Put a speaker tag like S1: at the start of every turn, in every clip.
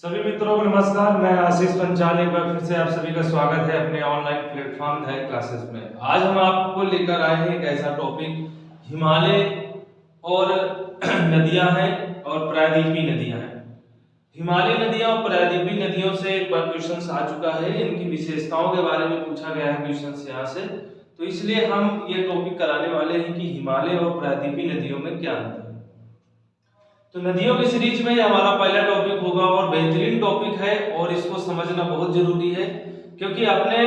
S1: सभी मित्रों को नमस्कार। मैं आशीष पंचाल एक बार फिर से आप सभी का स्वागत है अपने ऑनलाइन प्लेटफॉर्म धायक क्लासेस में। आज हम आपको लेकर आए हैं एक ऐसा टॉपिक, हिमालय और नदियां हैं और प्रायद्वीपीय नदियां हैं। हिमालय नदियां और प्रायद्वीपीय नदियों से एक बार क्वेश्चन आ चुका है, इनकी विशेषताओं के बारे में पूछा गया है क्वेश्चन यहाँ से, तो इसलिए हम ये टॉपिक कराने वाले हैं कि हिमालय और प्रायद्वीपीय नदियों में क्या अंतर है। तो नदियों की सीरीज में हमारा पहला टॉपिक होगा और बेहतरीन टॉपिक है और इसको समझना बहुत जरूरी है, क्योंकि अपने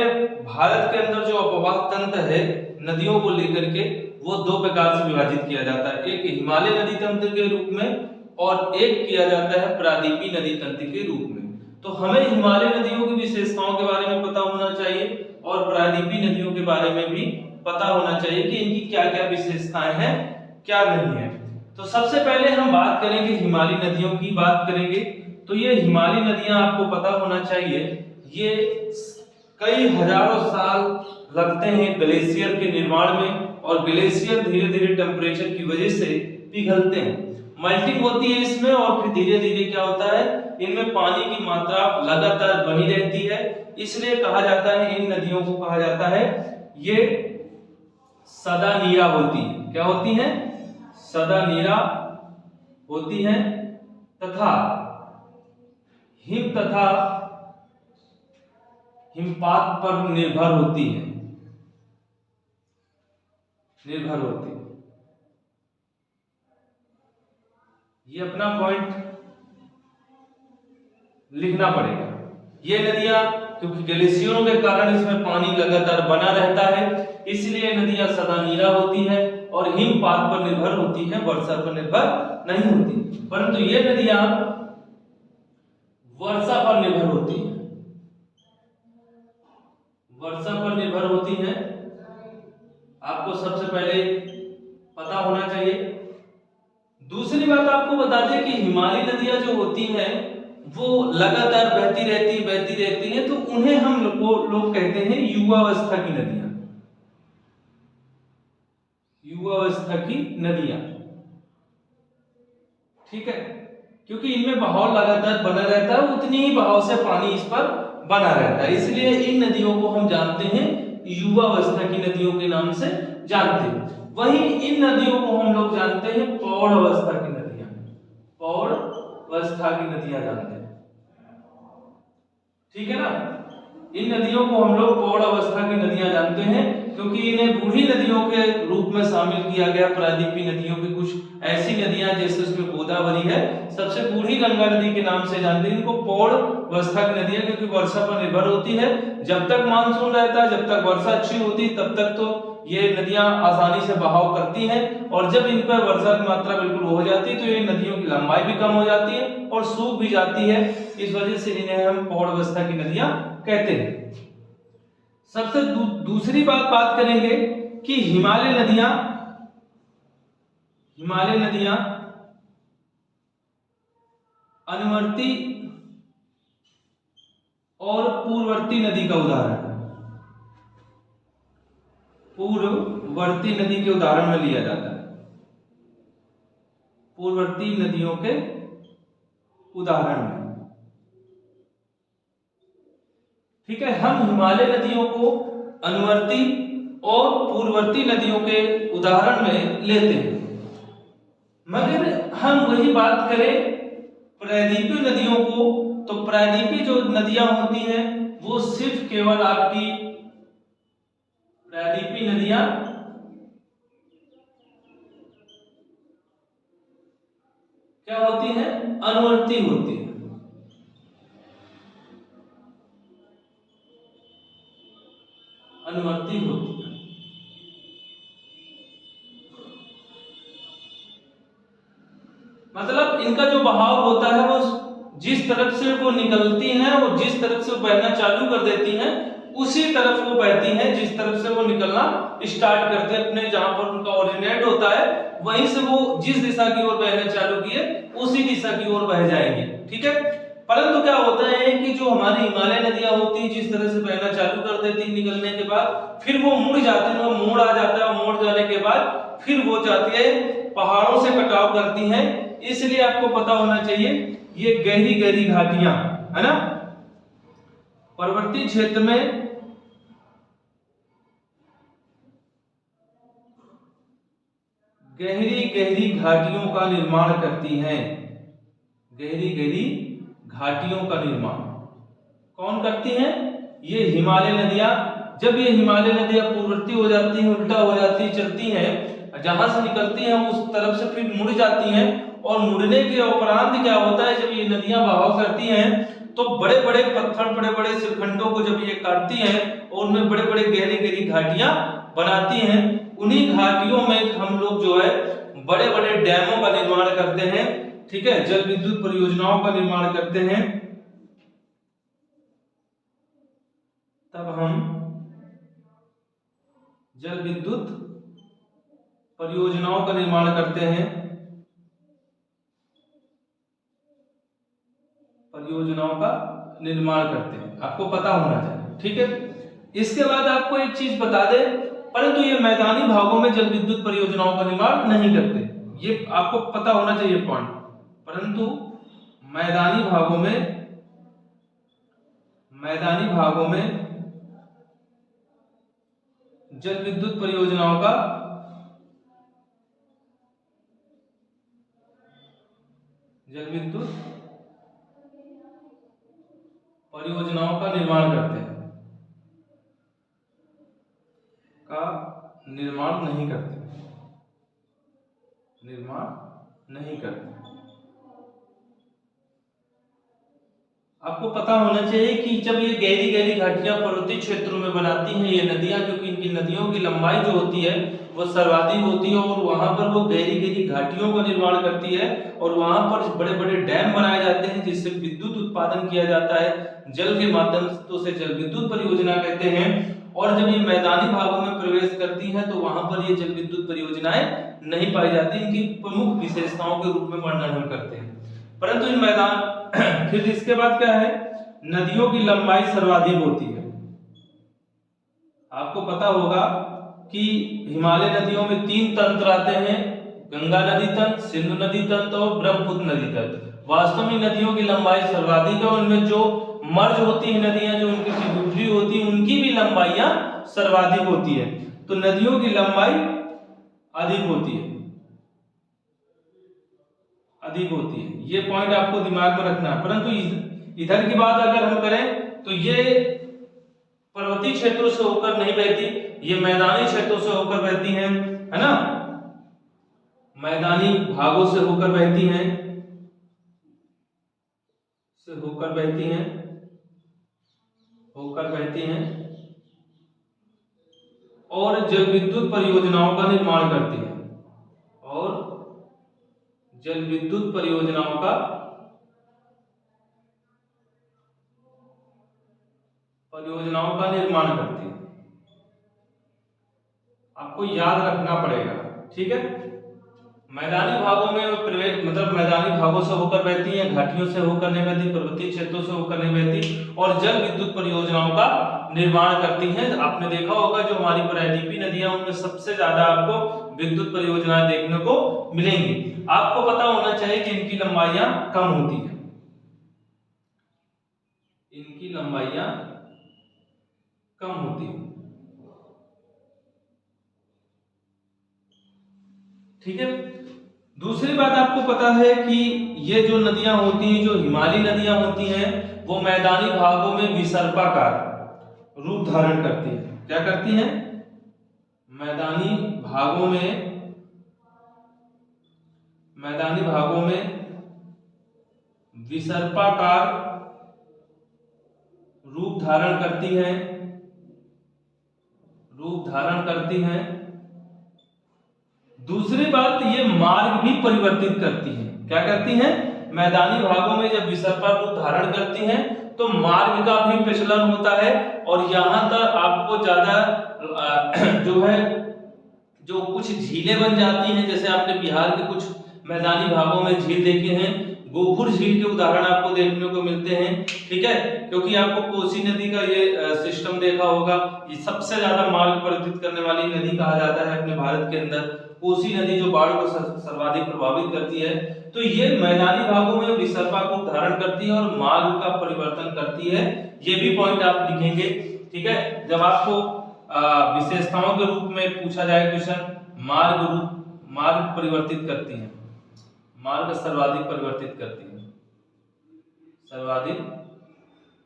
S1: भारत के अंदर जो अपवाह तंत्र है नदियों को लेकर के वो दो प्रकार से विभाजित किया जाता है, एक हिमालय नदी तंत्र के रूप में और एक किया जाता है प्रायद्वीपीय नदी तंत्र के रूप में। तो हमें हिमालय नदियों की विशेषताओं के बारे में पता होना चाहिए और प्रायद्वीपीय नदियों के बारे में भी पता होना चाहिए कि इनकी क्या क्या विशेषताएं हैं, क्या नहीं है। तो सबसे पहले हम बात करेंगे हिमालय नदियों की बात करेंगे। तो ये हिमालय नदियां आपको पता होना चाहिए, ये कई हजारों साल लगते हैं ग्लेशियर के निर्माण में और ग्लेशियर धीरे धीरे टेम्परेचर की वजह से पिघलते हैं, मेल्टिंग होती है इसमें और फिर धीरे धीरे क्या होता है, इनमें पानी की मात्रा लगातार बनी रहती है। इसलिए कहा जाता है, इन नदियों को कहा जाता है ये सदा नीरा होती है। क्या होती है? सदा नीरा होती हैं तथा हिम तथा हिमपात पर निर्भर होती है, निर्भर होती है। ये अपना पॉइंट लिखना पड़ेगा। ये नदियां क्योंकि ग्लेशियरों के कारण इसमें पानी लगातार बना रहता है, इसलिए नदियां सदा नीरा होती है और हिमपात पर निर्भर होती है, वर्षा पर निर्भर नहीं होती। परंतु ये नदियां वर्षा पर निर्भर होती है, वर्षा पर निर्भर होती है, आपको सबसे पहले पता होना चाहिए। दूसरी बात आपको बता दें कि हिमालय नदियां जो होती हैं वो लगातार बहती रहती हैं, तो उन्हें हम लोग कहते हैं युवावस्था की नदियां, युवावस्था की नदियां। ठीक है, क्योंकि इनमें बहाव लगातार बना रहता है, उतनी ही बहाव से पानी इस पर बना रहता है, इसलिए इन नदियों को हम जानते हैं युवावस्था की नदियों के नाम से जानते हैं। वहीं इन नदियों को हम लोग जानते हैं पौड़ अवस्था की नदियां, पौड़ अवस्था की नदियां जानते हैं। ठीक है ना, इन नदियों को हम लोग पौड़ अवस्था की नदियां जानते हैं, क्योंकि इन्हें बूढ़ी नदियों के रूप में शामिल किया गया। प्रायद्वीपीय नदियों की कुछ ऐसी नदियां जैसे उसमें गोदावरी है, सबसे बूढ़ी गंगा नदी के नाम से जानते हैं। इनको पौड़ अवस्था की नदियां क्योंकि वर्षा पर निर्भर होती है, जब तक मानसून रहता है, जब तक वर्षा अच्छी होती है, तब तक तो ये नदियां आसानी से बहाव करती हैं, और जब इन पर वर्षा की मात्रा बिल्कुल हो जाती है तो ये नदियों की लंबाई भी कम हो जाती है और सूख भी जाती है। इस वजह से इन्हें हम पौड़ अवस्था की नदियां कहते हैं। सबसे दूसरी बात करेंगे कि हिमालय नदियां अनुवर्ती और पूर्ववर्ती नदी का उदाहरण है, पूर्ववर्ती नदी के उदाहरण में लिया जाता है, पूर्ववर्ती नदियों के उदाहरण में। ठीक है, हम हिमालय नदियों को अनुवर्ती और पूर्ववर्ती नदियों के उदाहरण में लेते हैं, मगर हम वही बात करें प्रायद्वीपीय नदियों को, तो प्रायद्वीपीय जो नदियां होती हैं वो सिर्फ केवल आपकी प्रायद्वीपीय नदियां क्या होती हैं? अनुवर्ती होती है, अनुवर्ती होती है। मतलब इनका जो बहाव होता है वो जिस तरफ से वो निकलती हैं और जिस तरफ से वो बहना चालू कर देती हैं उसी तरफ वो बहती हैं, जिस तरफ से वो निकलना स्टार्ट करते हैं, अपने जहां पर उनका ओरिजिनेट होता है वहीं से वो जिस दिशा की ओर बहना चालू किए उसी दिशा की ओर बह जाएंगे। ठीक है, परंतु क्या होता है कि जो हमारी हिमालय नदियां होती हैं जिस तरह से बहना चालू कर देती हैं निकलने के बाद फिर वो मुड़ जाती है, मोड़ आ जाता है, मोड़ जाने के बाद फिर वो जाती है पहाड़ों से कटाव करती हैं, इसलिए आपको पता होना चाहिए ये गहरी गहरी घाटियां, है ना। पर्वतीय क्षेत्र में गहरी गहरी घाटियों का निर्माण करती हैं। गहरी गहरी घाटियों का निर्माण कौन करती हैं? ये हिमालय नदियां। जब ये हिमालय नदियां पूर्ववर्ती हो जाती हैं, उल्टा हो जाती है, चलती हैं, जहां से निकलती हैं उस तरफ से फिर मुड़ जाती हैं, और मुड़ने के उपरांत क्या होता है, जब ये नदियां बहाव करती हैं तो बड़े बड़े पत्थर, बड़े बड़े शिलखंडों को जब ये काटती हैं और उनमें बड़े बड़े गहरी गहरी घाटियां बनाती हैं। उन्हीं घाटियों में हम लोग जो है बड़े बड़े डैमों का निर्माण करते हैं, ठीक है, जल विद्युत परियोजनाओं का निर्माण करते हैं। तब हम जल विद्युत परियोजनाओं का निर्माण करते हैं, परियोजनाओं का निर्माण करते हैं, आपको पता होना चाहिए, ठीक है। इसके बाद आपको एक चीज बता दे, परंतु ये मैदानी भागों में जल विद्युत परियोजनाओं का निर्माण नहीं करते, ये आपको पता होना चाहिए पॉइंट। परंतु मैदानी भागों में जल विद्युत परियोजनाओं का निर्माण करते हैं, निर्माण नहीं करते। आपको पता होना चाहिए कि जब ये गहरी गहरी घाटियां पर्वतीय क्षेत्रों में बनाती हैं ये नदियां, क्योंकि इनकी नदियों की लंबाई जो होती है वो सर्वाधिक होती है, और वहां पर वो गहरी गहरी घाटियों का निर्माण करती है, और वहां पर बड़े बड़े डैम बनाए जाते हैं जिससे विद्युत उत्पादन किया जाता है जल के माध्यम से, तो उसे जल विद्युत परियोजना कहते हैं। और जब ये मैदानी भागों में प्रवेश करती हैं तो वहां पर ये जल विद्युत परियोजनाएं नहीं पाई जाती, इनकी प्रमुख विशेषताओं के रूप में वर्णन हम करते हैं। परंतु इन मैदान फिर इसके बाद क्या है, नदियों की लंबाई सर्वाधिक होती है। आपको पता होगा कि हिमालय नदियों में 3 तंत्र आते हैं, गंगा नदी तंत्र, सिंधु नदी तंत्र और ब्रह्मपुत्र नदी तंत्र। वास्तव में नदियों की लंबाई सर्वाधिक है, उनमें जो मर्ज होती है नदियां, जो उनकी ट्रिब्यूटरी होती है, उनकी भी लंबाइयां सर्वाधिक होती है, तो नदियों की लंबाई अधिक होती है, ये पॉइंट आपको दिमाग में रखना है। परंतु इधर की बात अगर हम करें तो ये पर्वतीय क्षेत्रों से होकर नहीं बहती, ये मैदानी क्षेत्रों से होकर बहती हैं, है ना, मैदानी भागों से होकर बहती हैं, और जल विद्युत परियोजनाओं का निर्माण करती है, जल विद्युत परियोजनाओं का निर्माण करती है। आपको याद रखना पड़ेगा, ठीक है। मैदानी भागों में प्रवेश मतलब मैदानी भागों से होकर बहती है, घाटियों से होकर नहीं बहती, पर्वतीय क्षेत्रों से होकर नहीं बहती, और जल विद्युत परियोजनाओं का निर्माण करती हैं। आपने देखा होगा जो हमारी प्रायद्वीपीय नदियां उनमें सबसे ज्यादा आपको विद्युत परियोजनाएं देखने को मिलेंगी। आपको पता होना चाहिए कि इनकी लंबाइयां कम होती है, ठीक है। दूसरी बात आपको पता है कि ये जो नदियां होती हैं, जो हिमालयी नदियां होती हैं, वो मैदानी भागों में विसर्पाकार रूप धारण करती है। क्या करती हैं? मैदानी भागों में विसर्पाकार रूप धारण करती हैं। दूसरी बात, ये मार्ग भी परिवर्तित करती हैं। क्या करती हैं? मैदानी भागों में जब विसर्पा रूप धारण करती हैं तो मार्ग का भी प्रचलन होता है, और यहां तक आपको ज्यादा जो कुछ झीलें बन जाती हैं, जैसे आपने बिहार के कुछ मैदानी भागों में झील देखे हैं, गोपुर झील के उदाहरण आपको देखने को मिलते हैं, ठीक है, क्योंकि आपको कोसी नदी का ये सिस्टम देखा होगा, ये सबसे ज्यादा मार्ग परिवर्तित करने वाली नदी कहा जाता है अपने भारत के अंदर। कोसी नदी जो बाढ़ को सर्वाधिक प्रभावित करती है। तो ये मैदानी भागों में विसर्पा को धारण करती है और मार्ग का परिवर्तन करती है। ये भी पॉइंट आप लिखेंगे, ठीक है। जब आपको विशेषताओं के रूप में पूछा जाए क्वेश्चन, मार्ग परिवर्तित करती है, मार्ग सर्वाधिक परिवर्तित करती है, सर्वाधिक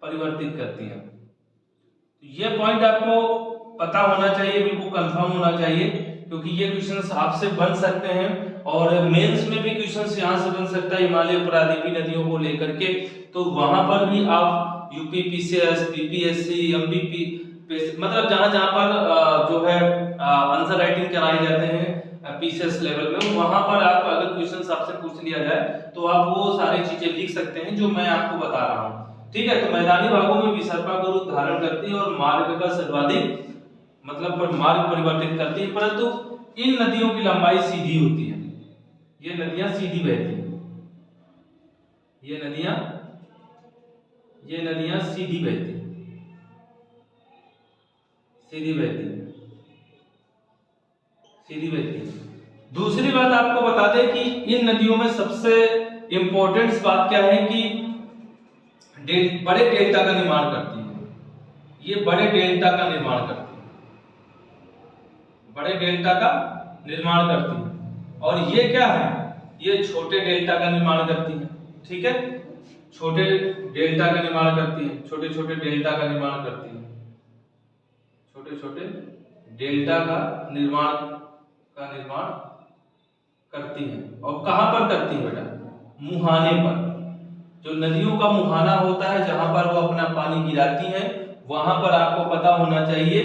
S1: परिवर्तित करती है। ये पॉइंट आपको पता होना चाहिए, बिल्कुल कंफर्म होना चाहिए, क्योंकि ये क्वेश्चंस आपसे बन सकते हैं और मेंस में भी क्वेश्चंस यहाँ से बन सकता है हिमालय प्रायद्वीपीय नदियों को लेकर के। तो वहां पर भी आप यूपी पीसीएस, पीपीएससी, एमबीपी, मतलब जहां जहां पर जो है आंसर राइटिंग कराए जाते हैं पीसीएस लेवल में, वहां पर आप अगर क्वेश्चंस आपसे पूछ लिया जाए तो आप वो सारी चीजें लिख सकते हैं जो मैं आपको बता रहा हूँ, ठीक है। तो मैदानी भागों में विसर्पा का रूप धारण करती है और मार्ग का सर्वाधिक मतलब मार्ग परिवर्तित करती है, परंतु इन नदियों की लंबाई सीधी होती है। ये नदियां सीधी बहती हैं, ये नदियां सीधी बहती हैं, सीधी बहती है, सीधी बहती है। दूसरी बात आपको बता दें कि इन नदियों में सबसे इंपॉर्टेंट बात क्या है कि बड़े डेल्टा का निर्माण करती है। ये बड़े डेल्टा का निर्माण करती है, बड़े डेल्टा का निर्माण करती है। और ये क्या है, ये छोटे डेल्टा का निर्माण करती है, ठीक है। छोटे डेल्टा का निर्माण करती है, छोटे छोटे डेल्टा का निर्माण करती है, छोटे छोटे डेल्टा का निर्माण करती है। और कहां पर करती है बेटा, मुहाने पर। जो नदियों का मुहाना होता है जहां पर वो अपना पानी गिराती हैं, वहां पर आपको पता होना चाहिए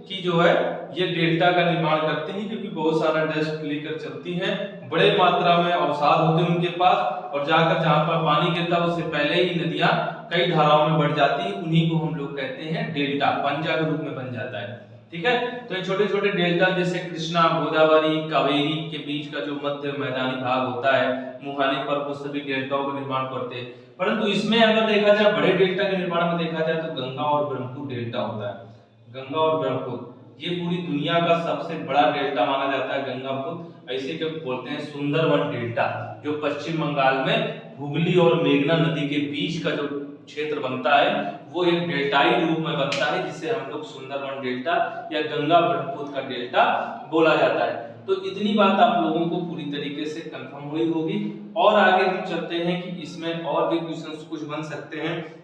S1: कि जो है ये डेल्टा का निर्माण करते हैं, क्योंकि बहुत सारा डस्ट लेकर चलती हैं, बड़े मात्रा में अवसाद होते हैं उनके पास, और जाकर जहां पर पानी गिरता है उससे पहले ही नदियां कई धाराओं में बढ़ जाती है, उन्हीं को हम लोग कहते हैं डेल्टा, पंजा के रूप में बन जाता है, ठीक है। तो ये छोटे छोटे डेल्टा जैसे कृष्णा, गोदावरी, कावेरी के बीच का जो मध्य मैदानी भाग होता है मुहाने पर, वो सभी डेल्टाओं का निर्माण करते हैं। परंतु इसमें अगर देखा जाए बड़े डेल्टा के निर्माण में देखा जाए तो गंगा और ब्रह्मपुत्र डेल्टा होता है। गंगा और ब्रह्मपुत्र ये पूरी दुनिया का सबसे बड़ा डेल्टा माना जाता है गंगापुत्र। ऐसे क्यों बोलते हैं, सुंदरवन डेल्टा जो पश्चिम बंगाल में हुगली और मेघना नदी के बीच का जो क्षेत्र बनता है वो एक डेल्टाई रूप में बनता है, जिसे हम लोग सुंदरवन डेल्टा या गंगा ब्रह्मपुत्र का डेल्टा बोला जाता है। तो इतनी बात आप लोगों को पूरी तरीके से कंफर्म हुई होगी। और आगे हम चलते हैं कि इसमें और भी क्वेश्चंस कुछ बन सकते हैं।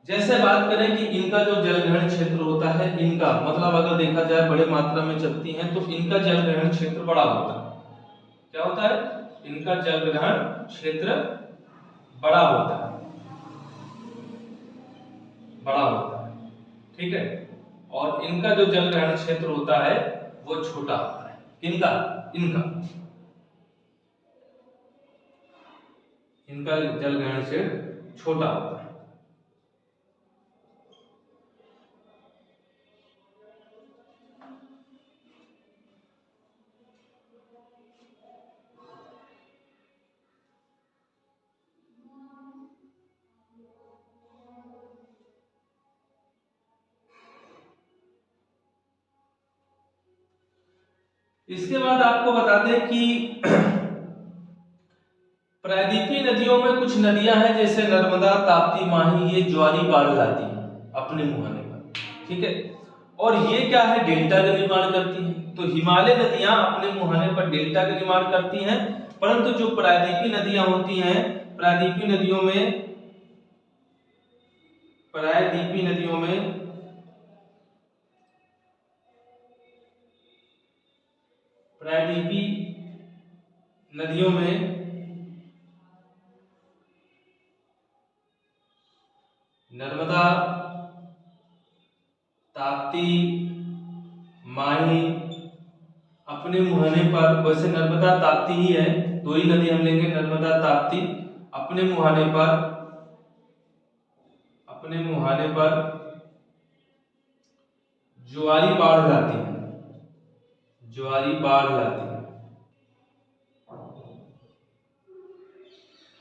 S1: जैसे बात करें कि इनका जो जलग्रहण क्षेत्र होता है, इनका मतलब अगर देखा जाए बड़े मात्रा में चलती हैं तो इनका जलग्रहण क्षेत्र बड़ा होता है। क्या होता है, इनका जलग्रहण क्षेत्र बड़ा होता है, बड़ा होता है, ठीक है। और इनका जो जलग्रहण क्षेत्र होता है वो छोटा होता है। इनका जलग्रहण क्षेत्र छोटा होता है। इसके बाद आपको बता दें कि प्रायद्वीपीय नदियों में कुछ नदियां हैं जैसे नर्मदा, ताप्ती, माही, ये ज्वारी बाढ़ लाती हैं अपने मुहाने पर, ठीक है। और ये क्या है, डेल्टा का निर्माण करती हैं। तो हिमालय नदियां अपने मुहाने पर डेल्टा का निर्माण करती हैं, परंतु जो प्रायद्वीपीय नदियां होती हैं, प्रायद्वीपीय नदियों में नर्मदा, ताप्ती, माही अपने मुहाने पर, वैसे नर्मदा ताप्ती ही है, दो ही नदी हम लेंगे, नर्मदा ताप्ती अपने मुहाने पर ज्वारी बाढ़ लाती है, ज्वारी बाढ़ लाती है।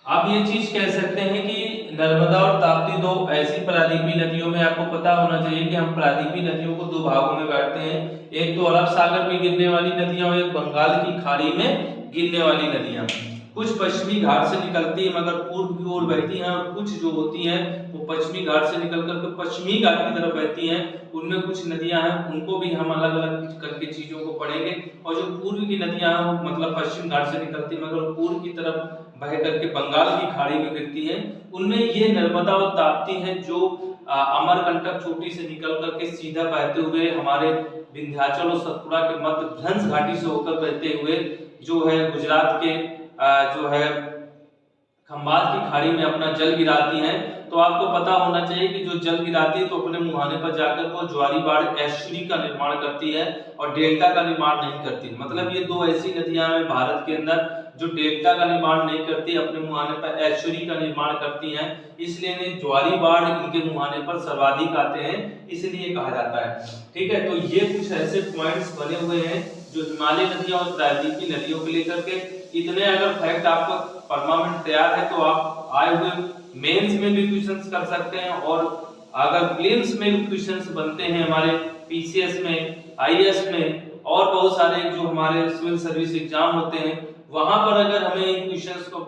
S1: आप ये चीज कह सकते हैं कि नर्मदा और ताप्ती दो ऐसी प्रायद्वीपीय नदियों में आपको पता होना चाहिए कि हम प्रायद्वीपीय नदियों को दो भागों में बांटते हैं, एक तो अरब सागर में गिरने वाली नदियां और एक बंगाल की खाड़ी में गिरने वाली नदियां। कुछ पश्चिमी घाट से निकलती है मगर पूर्व की ओर बहती हैं, और कुछ जो होती हैं वो पश्चिमी घाट से निकल करके पश्चिमी घाट की तरफ बहती हैं। उनमें कुछ नदियां हैं उनको भी हम अलग अलग करके चीजों को पढ़ेंगे, और जो पूर्व की नदियां हैं मतलब पश्चिम घाट से निकलती है मगर पूर्व की तरफ बह करके बंगाल की खाड़ी में गिरती है। उनमें ये नर्मदा और ताप्ती हैं जो अमरकंटक चोटी से निकल करके सीधा बहते हुए हमारे विंध्याचल और सतपुड़ा के मध्य भ्रंश घाटी से होकर बहते हुए जो है गुजरात के जो है खंबात की खाड़ी में अपना जल गिराती हैं। तो आपको पता होना चाहिए कि जो जल गिराती है तो अपने मुहाने पर जाकर वो ज्वारी बाढ़ एस्चुरी का निर्माण करती है और डेल्टा का निर्माण नहीं करती। मतलब ये दो ऐसी नदियां हैं भारत के अंदर जो डेल्टा का निर्माण नहीं करती, अपने मुहाने पर एस्चुरी का निर्माण करती हैं, इसलिए इन्हें ज्वारी बाढ़ इनके मुहाने पर सर्वाधिक आते हैं, इसलिए कहा जाता है। ठीक है, तो ये कुछ ऐसे पॉइंट्स बने हुए हैं जो हिमालय नदियां और प्रायद्वीपीय नदियों को लेकर के। इतने अगर फैक्ट आपको परमानेंट तैयार है तो आप आए हुए मेंस में भी क्वेश्चंस कर सकते हैं, और अगर प्रीलिम्स में क्वेश्चंस बनते हैं हमारे पीसीएस में, आईएएस में और बहुत सारे जो हमारे सिविल सर्विस एग्जाम होते हैं वहां पर अगर हमें इन क्वेश्चंस को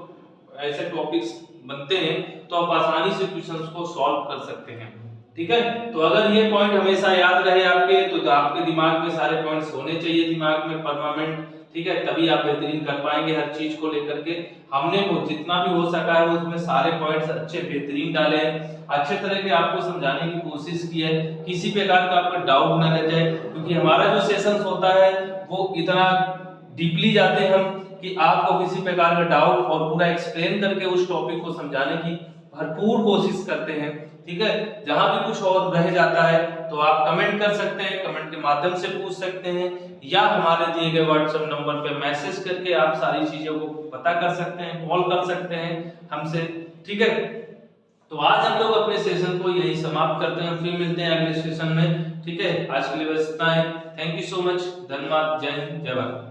S1: ऐसे टॉपिक्स बनते हैं तो आप आसानी से क्वेश्चंस को सॉल्व कर सकते हैं। ठीक है, तो अगर ये पॉइंट हमेशा याद रहे आपके तो आपके दिमाग में सारे पॉइंट्स होने चाहिए दिमाग में परमानेंट। ठीक है, तभी आप बेहतरीन कर पाएंगे हर चीज को लेकर के। हमने वो जितना भी हो सका है उसमें सारे पॉइंट्स अच्छे बेहतरीन डाले हैं, अच्छे तरह के आपको समझाने की कोशिश की है, किसी प्रकार का आपको डाउट ना रह जाए, क्योंकि हमारा जो सेशंस होता है वो इतना डीपली जाते हैं हम कि आपको किसी प्रकार का डाउट और पूरा एक्सप्लेन करके उस टॉपिक को समझाने की भरपूर कोशिश करते हैं। ठीक है, जहां भी कुछ और रह जाता है तो आप कमेंट कर सकते हैं, कमेंट के माध्यम से पूछ सकते हैं, या हमारे दिए गए व्हाट्सएप नंबर पे मैसेज करके आप सारी चीजों को पता कर सकते हैं, कॉल कर सकते हैं हमसे। ठीक है, तो आज हम लोग अपने सेशन को यही समाप्त करते हैं, फिर मिलते हैं अगले सेशन में। ठीक है, आज के लिए बस इतना ही। थैंक यू सो मच, धन्यवाद, जय हिंद, जय भारत।